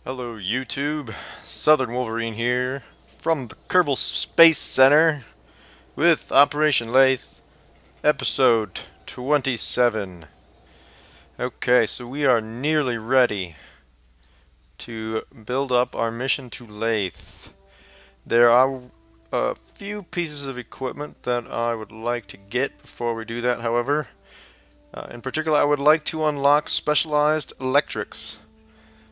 Hello YouTube, Southern Wolverine here from the Kerbal Space Center with Operation Laythe, episode 27. Okay, so we are nearly ready to build up our mission to Laythe. There are a few pieces of equipment that I would like to get before we do that, however. In particular, I would like to unlock specialized electrics,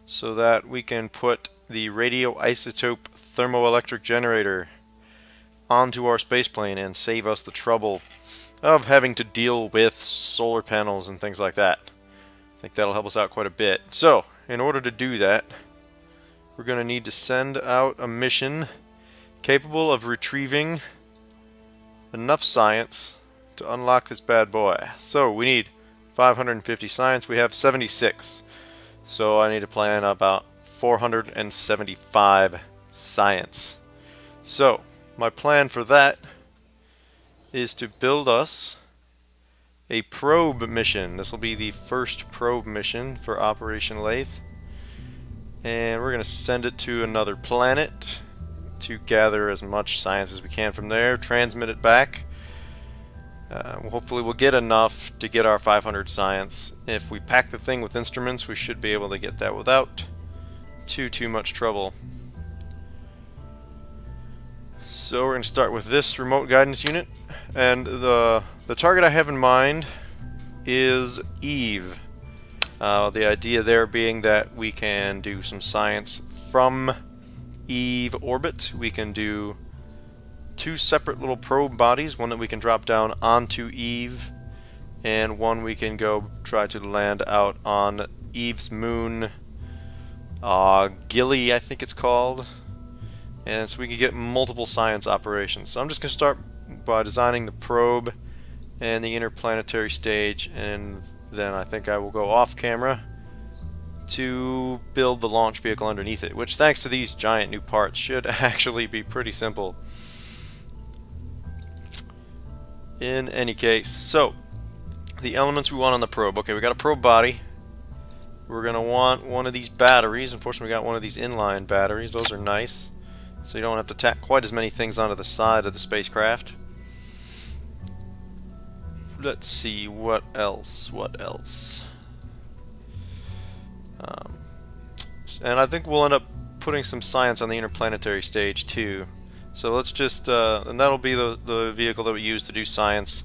so that we can put the radioisotope thermoelectric generator onto our spaceplane and save us the trouble of having to deal with solar panels and things like that. I think that'll help us out quite a bit. So, in order to do that, we're going to need to send out a mission capable of retrieving enough science to unlock this bad boy. So, we need 550 science. We have 76. So I need to plan about 475 science. So my plan for that is to build us a probe mission. This will be the first probe mission for Operation Laythe. And we're going to send it to another planet to gather as much science as we can from there, transmit it back. Hopefully we'll get enough to get our 500 science. If we pack the thing with instruments, we should be able to get that without too much trouble. So we're going to start with this remote guidance unit, and the target I have in mind is Eve. The idea there being that we can do some science from Eve orbit. We can do two separate little probe bodies, one that we can drop down onto Eve, and one we can go try to land out on Eve's moon, Gilly I think it's called, and so we can get multiple science operations. So I'm just going to start by designing the probe and the interplanetary stage, and then I think I will go off camera to build the launch vehicle underneath it, which thanks to these giant new parts should actually be pretty simple. In any case, so the elements we want on the probe. Okay, we got a probe body. We're going to want one of these batteries. Unfortunately, we got one of these inline batteries. Those are nice, so you don't have to tack quite as many things onto the side of the spacecraft. Let's see, what else? And I think we'll end up putting some science on the interplanetary stage too. So let's just, and that'll be the vehicle that we use to do science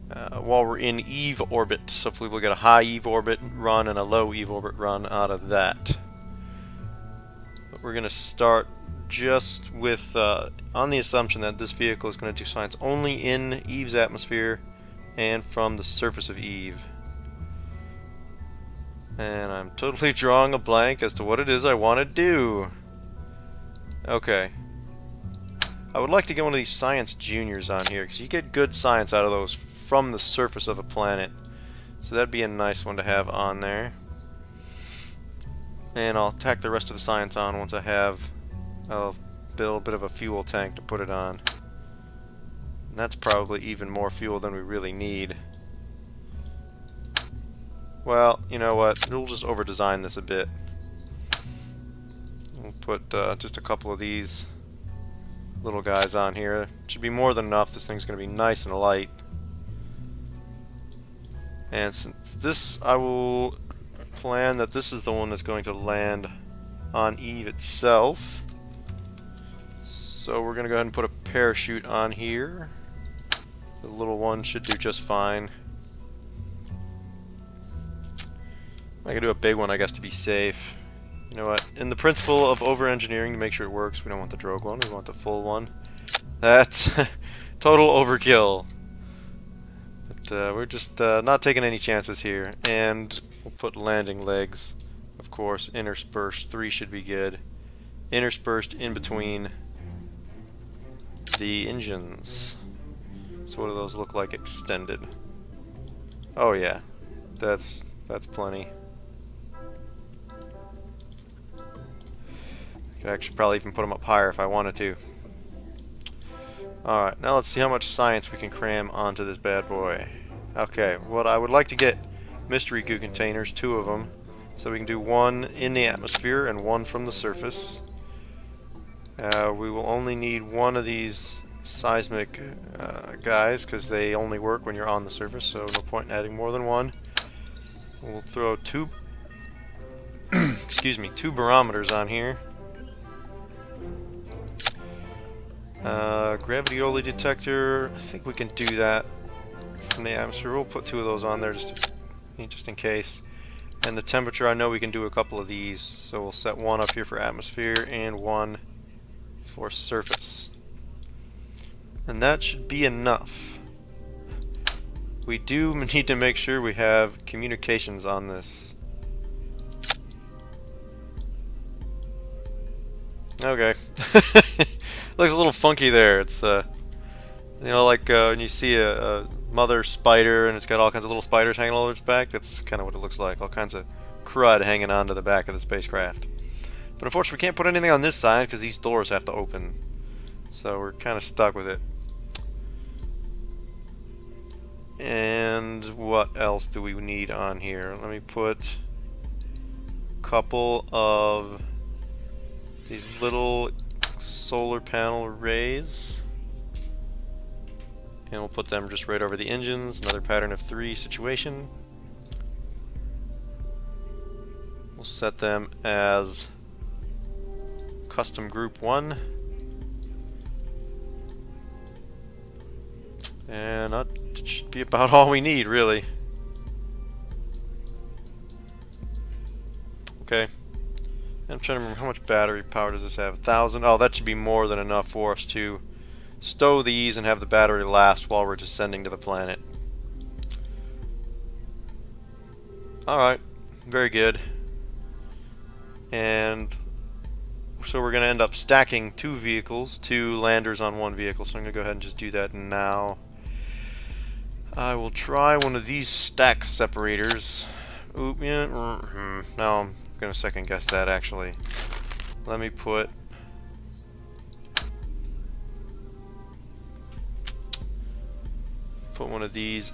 while we're in Eve orbit. So hopefully we'll get a high Eve orbit run and a low Eve orbit run out of that. But we're going to start just with, on the assumption that this vehicle is going to do science only in Eve's atmosphere and from the surface of Eve. And I'm totally drawing a blank as to what it is I want to do. Okay. I would like to get one of these science juniors on here, because you get good science out of those from the surface of a planet. So that'd be a nice one to have on there. And I'll tack the rest of the science on once I have a little bit of a fuel tank to put it on. And that's probably even more fuel than we really need. Well, you know what? We'll just over-design this a bit. We'll put just a couple of these little guys on here. Should be more than enough. This thing's going to be nice and light. And since this, I will plan that this is the one that's going to land on Eve itself. So we're going to go ahead and put a parachute on here. The little one should do just fine. I could do a big one, I guess, to be safe. You know what? In the principle of over-engineering to make sure it works, we don't want the drogue one, we want the full one. That's total overkill. But we're just not taking any chances here. And we'll put landing legs, of course, interspersed. 3 should be good. Interspersed in between the engines. So what do those look like extended? Oh yeah, that's plenty. Could actually probably even put them up higher if I wanted to. Alright, now let's see how much science we can cram onto this bad boy. Okay, what I would like to get mystery goo containers, 2 of them, So we can do one in the atmosphere and one from the surface. We will only need one of these seismic guys because they only work when you're on the surface, so no point in adding more than one. We'll throw two excuse me, two barometers on here. Gravity detector, I think we can do that from the atmosphere. We'll put two of those on there just in case. And the temperature, I know we can do a couple of these, so we'll set one up here for atmosphere and one for surface. And that should be enough. We do need to make sure we have communications on this. Okay. Looks a little funky there. It's you know, like when you see a mother spider and it's got all kinds of little spiders hanging all over its back. That's kind of what it looks like. All kinds of crud hanging onto the back of the spacecraft. But unfortunately, we can't put anything on this side because these doors have to open. So we're kind of stuck with it. And what else do we need on here? Let me put a couple of these little solar panel arrays. And we'll put them just right over the engines. Another pattern of 3 situation. We'll set them as custom group 1. And that should be about all we need, really. Okay. I'm trying to remember how much battery power does this have? 1,000? Oh, that should be more than enough for us to stow these and have the battery last while we're descending to the planet. Alright, very good. And so we're going to end up stacking 2 vehicles, 2 landers on 1 vehicle, so I'm going to go ahead and just do that now. I will try one of these stack separators. Oop, yeah, no, I'm going to second guess that actually. Let me put one of these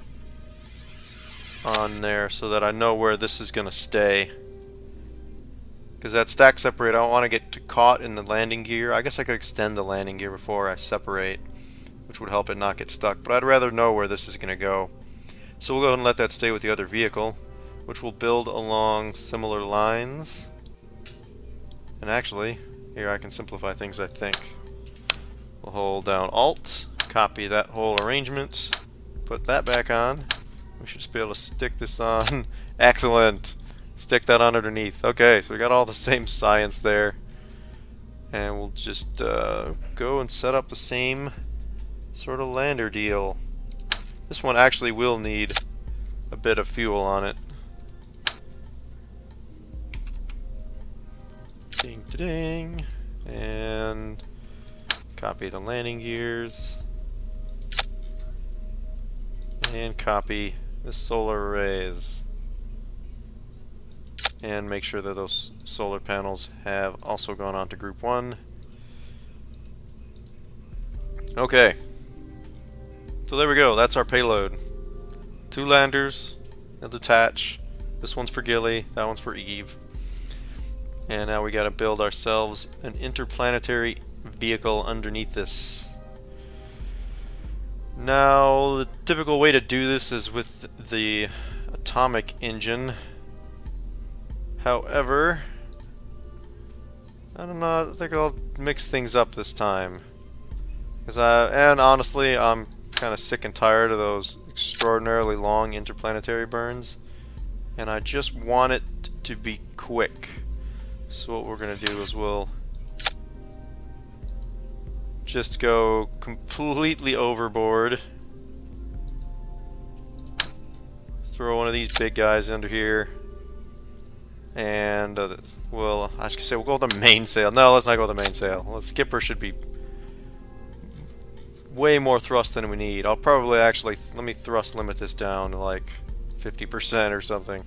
on there so that I know where this is going to stay. Because that stack separator, I don't want to get caught in the landing gear. I guess I could extend the landing gear before I separate, which would help it not get stuck. But I'd rather know where this is going to go. So we'll go ahead and let that stay with the other vehicle, which will build along similar lines. And actually, here I can simplify things, I think. We'll hold down Alt, copy that whole arrangement, put that back on. We should just be able to stick this on. Excellent! Stick that on underneath. Okay, so we got all the same science there. And we'll just go and set up the same sort of lander deal. This one actually will need a bit of fuel on it. Ding ding, and copy the landing gears, and copy the solar arrays, and make sure that those solar panels have also gone on to group 1. Okay, so there we go. That's our payload. 2 landers, they'll detach. This one's for Gilly, that one's for Eve. And now we gotta build ourselves an interplanetary vehicle underneath this. Now, the typical way to do this is with the atomic engine. However, I don't know, I think I'll mix things up this time. And honestly, I'm kind of sick and tired of those extraordinarily long interplanetary burns. And I just want it to be quick. So what we're going to do is we'll just go completely overboard. Throw one of these big guys under here. And I was going to say we'll go with the mainsail. No, let's not go with the mainsail. Well, the skipper should be way more thrust than we need. I'll probably actually, let me thrust limit this down to like 50% or something.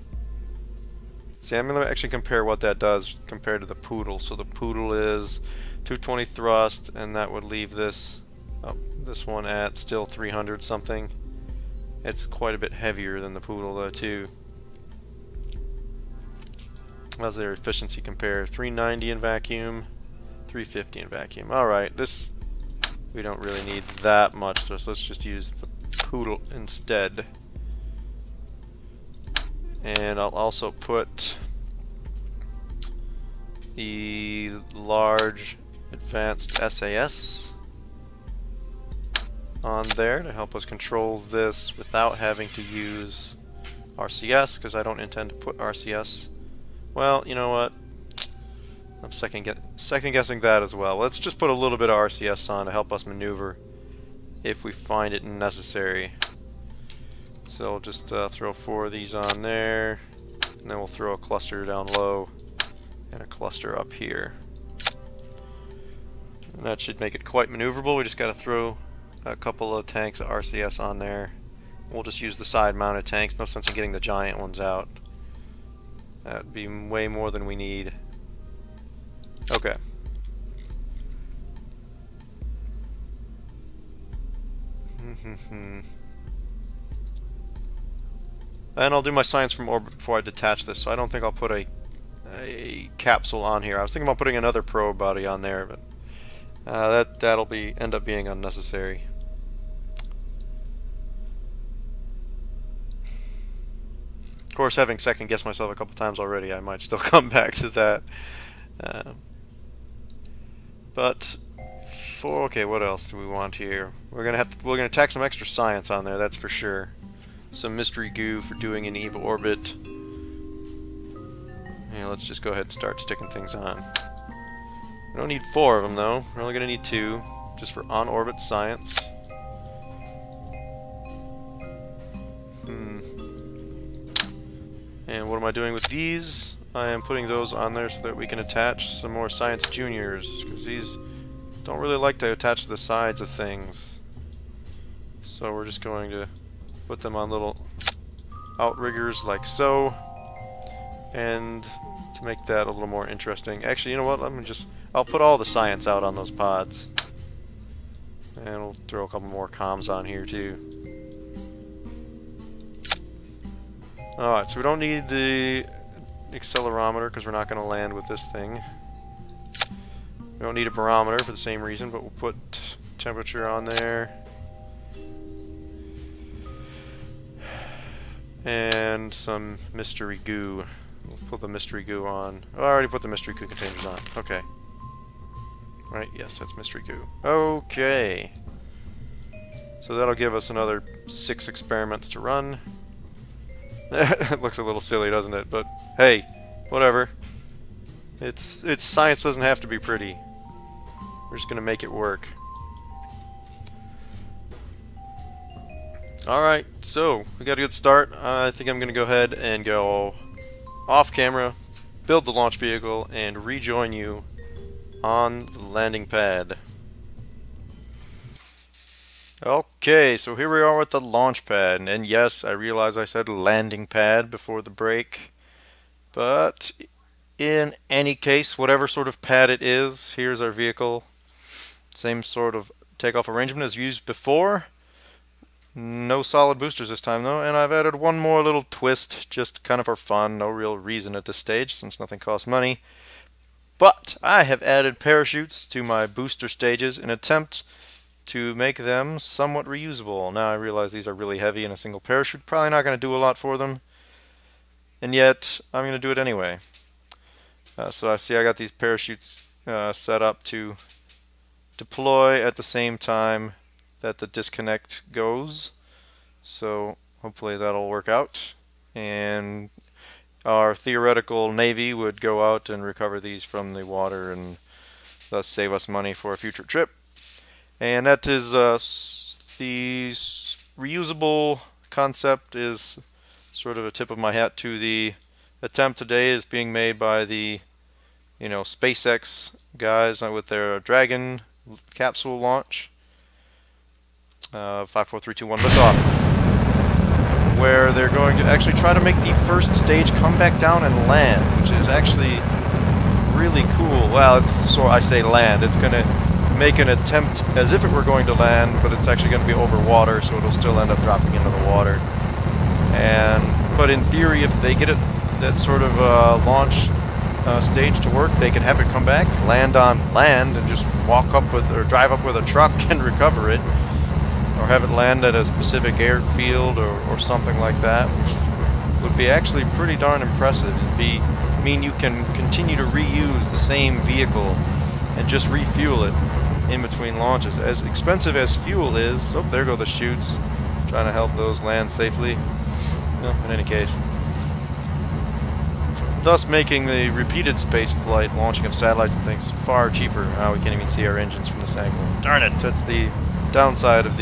See, I'm going to actually compare what that does compared to the Poodle. So the Poodle is 220 thrust, and that would leave this one at still 300 something. It's quite a bit heavier than the Poodle though too. How's their efficiency compare? 390 in vacuum, 350 in vacuum. Alright, this... we don't really need that much, so let's just use the poodle instead. And I'll also put the large advanced SAS on there to help us control this without having to use RCS, because I don't intend to put RCS. Well, you know what? I'm second guessing that as well. Let's just put a little bit of RCS on to help us maneuver if we find it necessary. So I'll just throw 4 of these on there, and then we'll throw a cluster down low and a cluster up here. And that should make it quite maneuverable. We just got to throw a couple of tanks of RCS on there. We'll just use the side-mounted tanks. No sense in getting the giant ones out. That'd be way more than we need. Okay. And I'll do my science from orbit before I detach this, so I don't think I'll put a capsule on here. I was thinking about putting another probe body on there, but that'll end up being unnecessary. Of course, having second guessed myself a couple times already, I might still come back to that. Okay, what else do we want here? We're gonna tack some extra science on there, that's for sure. Some mystery goo for doing an EVA orbit. Yeah, let's just go ahead and start sticking things on. We don't need 4 of them though. We're only gonna need 2, just for on-orbit science. And what am I doing with these? I am putting those on there so that we can attach some more Science Juniors, because these don't really like to attach to the sides of things. So we're just going to put them on little outriggers like so, and to make that a little more interesting. Actually, you know what? I'll put all the science out on those pods, and we'll throw a couple more comms on here too. Alright, so we don't need the accelerometer because we're not going to land with this thing. We don't need a barometer for the same reason, but we'll put temperature on there. And some mystery goo. We'll put the mystery goo on. Oh, I already put the mystery goo containers on. Okay. Right, yes, that's mystery goo. Okay. So that'll give us another 6 experiments to run. It looks a little silly, doesn't it? But hey, whatever. It's science doesn't have to be pretty. We're just gonna make it work. Alright, so we got a good start. I think I'm gonna go ahead and go off camera, build the launch vehicle, and rejoin you on the landing pad. Okay, so here we are with the launch pad, and yes, I realize I said landing pad before the break, but in any case, whatever sort of pad it is, here's our vehicle. Same sort of takeoff arrangement as used before. No solid boosters this time though, and I've added one more little twist, just kind of for fun, no real reason at this stage since nothing costs money. But I have added parachutes to my booster stages in an attempt to make them somewhat reusable. Now I realize these are really heavy and a single parachute probably not going to do a lot for them, and yet I'm going to do it anyway. So I see I got these parachutes set up to deploy at the same time that the disconnect goes, so hopefully that'll work out, and our theoretical Navy would go out and recover these from the water and thus save us money for a future trip. And that is the reusable concept is sort of a tip of my hat to the attempt today is being made by the SpaceX guys with their Dragon capsule launch. 5, 4, 3, 2, 1, liftoff. Where they're going to actually try to make the first stage come back down and land, which is actually really cool. Well, I say land. It's going to make an attempt as if it were going to land, but it's actually going to be over water, so it'll still end up dropping into the water. But in theory, if they get it that sort of launch stage to work, they could have it come back, land on land, and just walk up with, or drive up with a truck and recover it, or have it land at a specific airfield or something like that, which would be actually pretty darn impressive. It'd mean you can continue to reuse the same vehicle and just refuel it in between launches. As expensive as fuel is, oh, there go the chutes, trying to help those land safely. Well, in any case, thus making the repeated space flight, launching of satellites and things, far cheaper. Now we can't even see our engines from this angle. Darn it! That's the downside of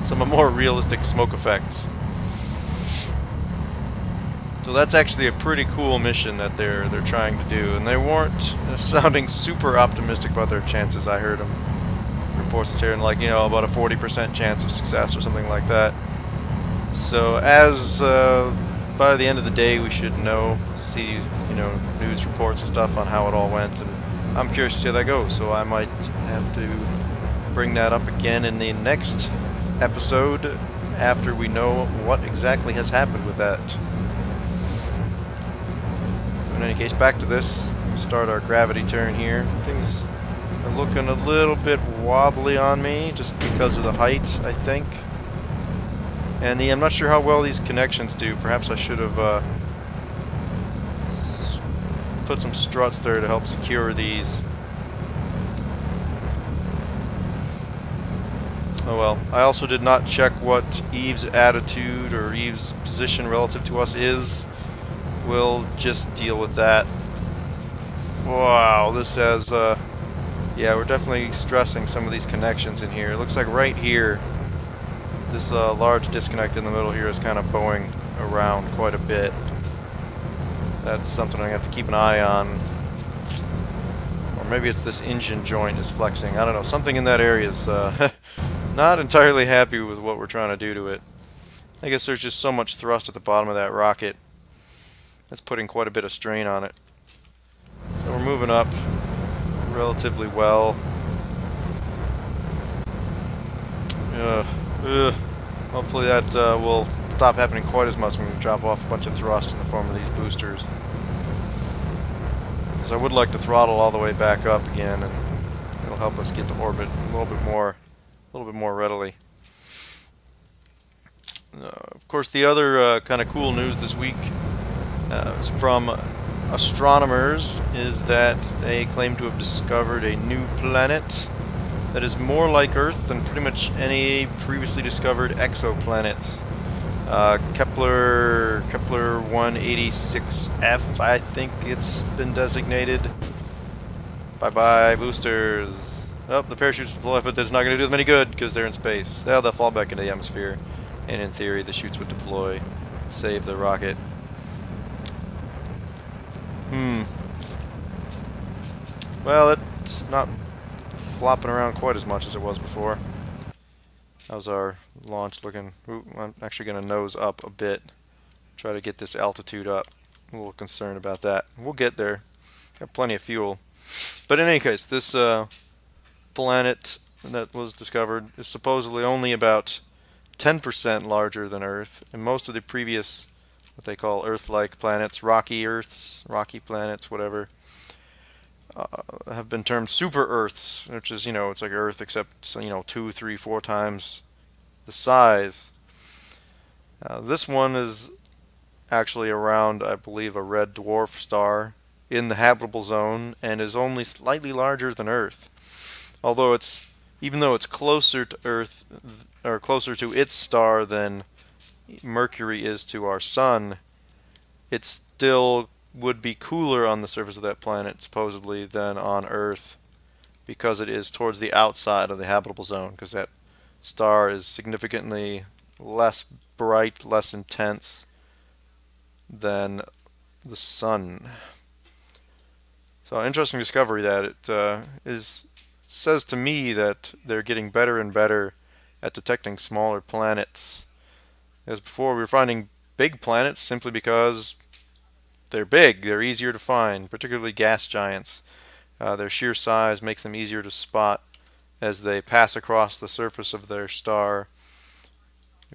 some more realistic smoke effects. So that's actually a pretty cool mission that they're trying to do, and they weren't sounding super optimistic about their chances. I heard them reports here, and like, you know, about a 40% chance of success or something like that. So as by the end of the day, we should see, you know, news reports and stuff on how it all went, and I'm curious to see how that goes. So I might have to bring that up again in the next episode after we know what exactly has happened with that. So in any case, back to this. We start our gravity turn here. Things are looking a little bit wobbly on me just because of the height, I think. And I'm not sure how well these connections do. Perhaps I should have put some struts there to help secure these. Oh well. I also did not check what Eve's attitude or Eve's position relative to us is. We'll just deal with that. Wow, this has, yeah, we're definitely stressing some of these connections in here. It looks like right here, this large disconnect in the middle here is kind of bowing around quite a bit. That's something I have to keep an eye on. Or maybe it's this engine joint is flexing. I don't know. Something in that area is not entirely happy with what we're trying to do to it. I guess there's just so much thrust at the bottom of that rocket. That's putting quite a bit of strain on it. So we're moving up relatively well. Hopefully that will stop happening quite as much when we drop off a bunch of thrust in the form of these boosters. Because I would like to throttle all the way back up again, and it'll help us get to orbit a little bit more readily. Of course, the other kind of cool news this week is from astronomers is that they claim to have discovered a new planet that is more like Earth than pretty much any previously discovered exoplanets. Kepler 186f, I think it's been designated. Bye-bye, boosters. Oh, the parachutes deploy, but that's not going to do them any good because they're in space. They'll fall back into the atmosphere, and in theory, the chutes would deploy and save the rocket. Well, it's not flopping around quite as much as it was before. How's our launch looking? Ooh, I'm actually going to nose up a bit. Try to get this altitude up. I'm a little concerned about that. We'll get there. Got plenty of fuel. But in any case, this planet that was discovered is supposedly only about 10% larger than Earth, and most of the previous, what they call Earth-like planets, rocky planets, whatever, have been termed super Earths, which is, you know, it's like Earth except, you know, 2, 3, 4 times the size. This one is actually around, I believe, a red dwarf star in the habitable zone and is only slightly larger than Earth. Although even though it's closer to Earth, or closer to its star than Mercury is to our sun, it still would be cooler on the surface of that planet, supposedly, than on Earth, because it is towards the outside of the habitable zone, because that star is significantly less bright, less intense than the sun. So, interesting discovery that it says to me that they're getting better and better at detecting smaller planets. As before, we were finding big planets simply because they're big, they're easier to find, particularly gas giants. Their sheer size makes them easier to spot as they pass across the surface of their star,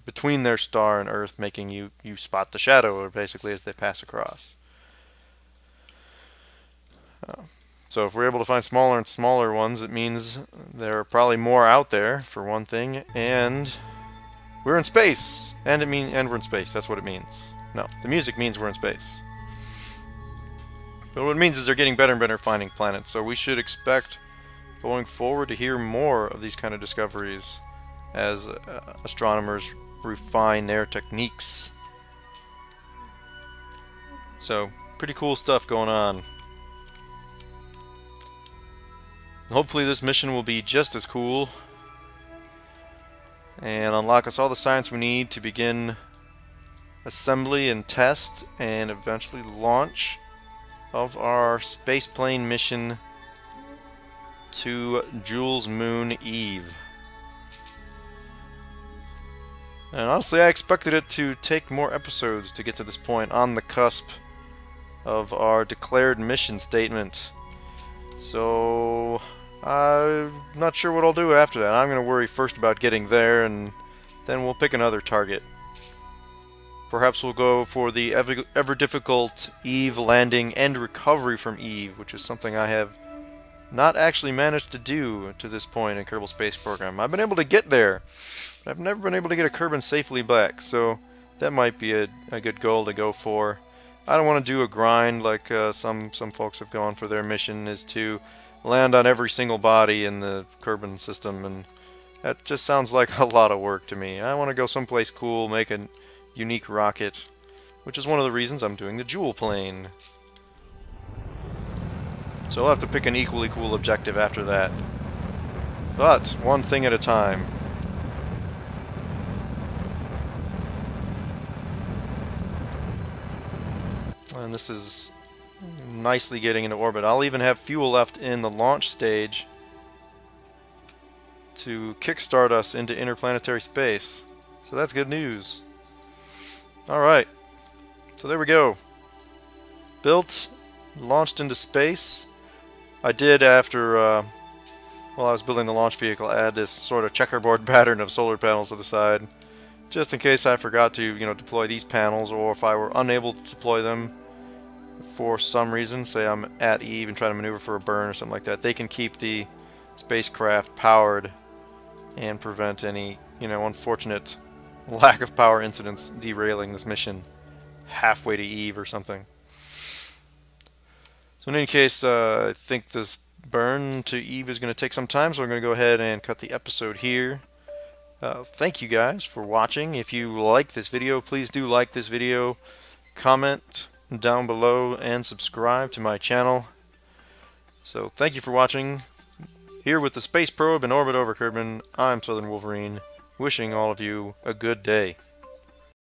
between their star and Earth, making you spot the shadow, or basically as they pass across. So if we're able to find smaller and smaller ones, it means there are probably more out there, for one thing, and we're in space. And we're in space. That's what it means. No, the music means we're in space. But what it means is they're getting better and better at finding planets. So we should expect going forward to hear more of these kind of discoveries as astronomers refine their techniques. So pretty cool stuff going on. Hopefully this mission will be just as cool and unlock us all the science we need to begin assembly and test and eventually launch of our spaceplane mission to Jules Moon Eve. And honestly, I expected it to take more episodes to get to this point, on the cusp of our declared mission statement. So I'm not sure what I'll do after that. I'm going to worry first about getting there, and then we'll pick another target. Perhaps we'll go for the ever difficult Eve landing and recovery from Eve, which is something I have not actually managed to do to this point in Kerbal Space Program. I've been able to get there, but I've never been able to get a Kerbin safely back, so that might be a good goal to go for. I don't want to do a grind like some folks have gone for their mission, is to land on every single body in the Kerbin system, and that just sounds like a lot of work to me. I want to go someplace cool, make a unique rocket, which is one of the reasons I'm doing the Jewel plane. So I'll have to pick an equally cool objective after that. But one thing at a time. And this is nicely getting into orbit. I'll even have fuel left in the launch stage to kickstart us into interplanetary space. So that's good news. Alright, so there we go. Built, launched into space. I did, after, while I was building the launch vehicle, add this sort of checkerboard pattern of solar panels to the side, just in case I forgot to, deploy these panels, or if I were unable to deploy them for some reason, say I'm at Eve and trying to maneuver for a burn or something like that, they can keep the spacecraft powered and prevent any, unfortunate lack of power incidents derailing this mission halfway to Eve or something. So in any case, I think this burn to Eve is going to take some time, so we're going to go ahead and cut the episode here. Thank you guys for watching. If you like this video, please do like this video, comment down below, and subscribe to my channel. So thank you for watching. Here with the space probe in orbit over Kerbin, I'm Southern Wolverine, wishing all of you a good day.